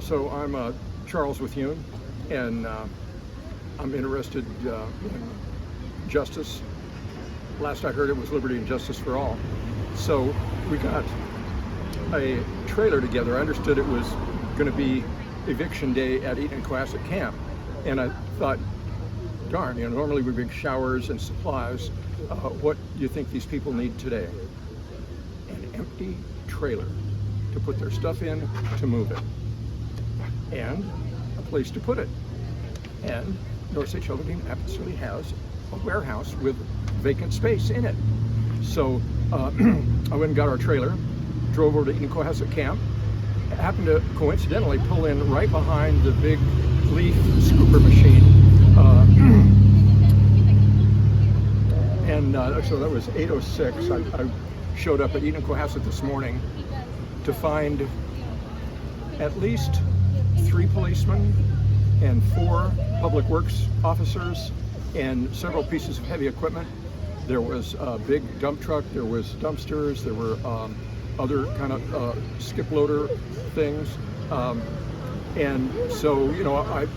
So I'm Charles Withuhn, and I'm interested in justice. Last I heard, it was liberty and justice for all. So we got a trailer together. I understood it was going to be eviction day at Eaton and Cohasset Camp, and I thought, darn, normally we bring showers and supplies. What do you think these people need today? An empty trailer to put their stuff in, to move it, and a place to put it. And North State Shelter Team absolutely has a warehouse with vacant space in it. So I went and got our trailer, drove over to Eaton Cohasset Camp, happened to coincidentally pull in right behind the big leaf scooper machine. So that was 8:06. I showed up at Eaton Cohasset this morning to find at least 3 policemen and 4 public works officers and several pieces of heavy equipment. There was a big dump truck, there was dumpsters, there were other kind of skip loader things. And so, I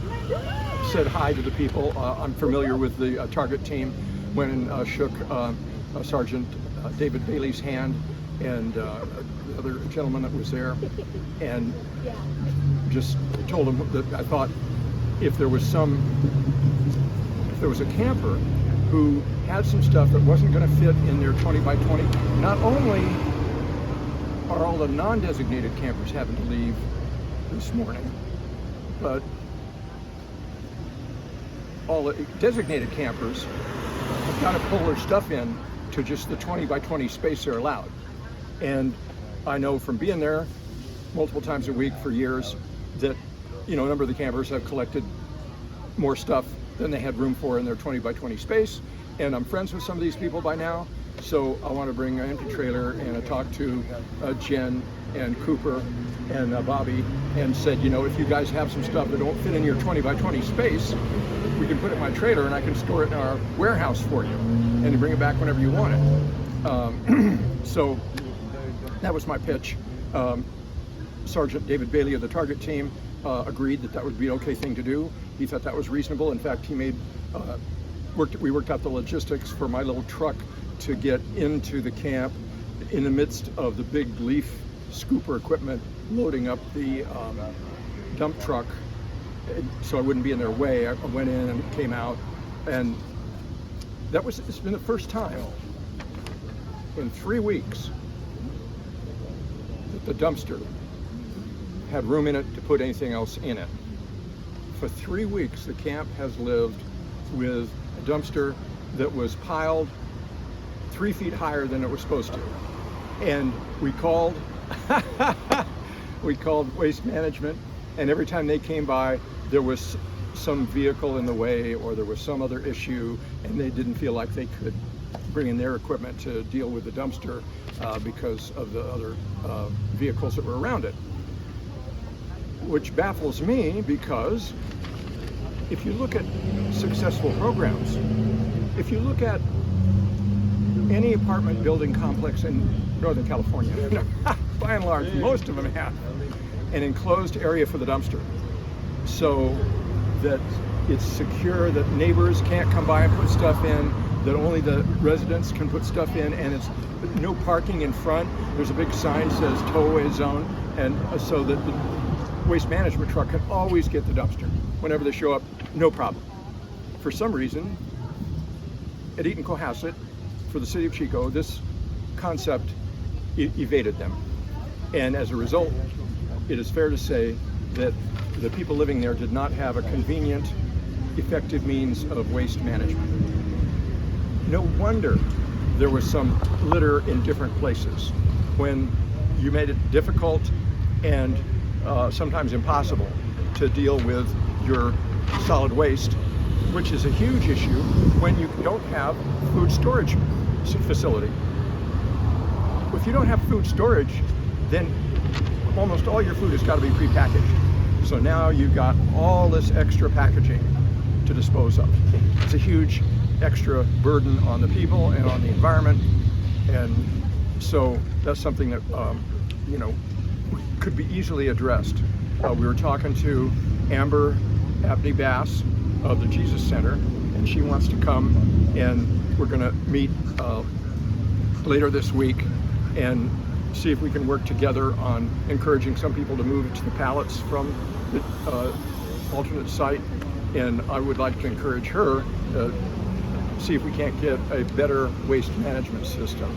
said hi to the people. I'm familiar with the target team. Went and shook Sergeant David Bailey's hand and the other gentleman that was there, and just told him that I thought if there was a camper who had some stuff that wasn't going to fit in their 20 by 20, not only are all the non-designated campers having to leave this morning, but all the designated campers have got to pull their stuff in to just the 20 by 20 space they're allowed. And I know from being there multiple times a week for years that, a number of the campers have collected more stuff than they had room for in their 20 by 20 space. And I'm friends with some of these people by now, so I want to bring an empty trailer, and I talked to Jen and Cooper and Bobby and said, if you guys have some stuff that don't fit in your 20 by 20 space, we can put it in my trailer and I can store it in our warehouse for you and bring it back whenever you want it. So that was my pitch. Sergeant David Bailey of the target team agreed that would be an okay thing to do. He thought that was reasonable. In fact, he we worked out the logistics for my little truck to get into the camp in the midst of the big leaf scooper equipment loading up the dump truck, so I wouldn't be in their way. I went in and came out, and it's been the first time in 3 weeks that the dumpster had room in it to put anything else in it. For 3 weeks, the camp has lived with a dumpster that was piled 3 feet higher than it was supposed to. And we called Waste Management, and every time they came by, there was some vehicle in the way or there was some other issue, and they didn't feel like they could bring in their equipment to deal with the dumpster because of the other vehicles that were around it. Which baffles me, because if you look at successful programs, if you look at any apartment building complex in Northern California, by and large, most of them have an enclosed area for the dumpster, so that it's secure, that neighbors can't come by and put stuff in, that only the residents can put stuff in, and it's no parking in front. There's a big sign that says tow away zone, and so that the Waste Management truck can always get the dumpster whenever they show up, no problem. For some reason, at Eaton Cohasset, for the city of Chico, this concept evaded them. And as a result, it is fair to say that the people living there did not have a convenient, effective means of waste management. No wonder there was some litter in different places when you made it difficult and sometimes impossible to deal with your solid waste, which is a huge issue when you don't have food storage facility. If you don't have food storage, then almost all your food has got to be prepackaged. So now you've got all this extra packaging to dispose of. It's a huge extra burden on the people and on the environment, and so that's something that could be easily addressed. We were talking to Amber Abney Bass of the Jesus Center, and she wants to come, and we're going to meet later this week and see if we can work together on encouraging some people to move to the pallets from the alternate site. And I would like to encourage her to see if we can't get a better waste management system.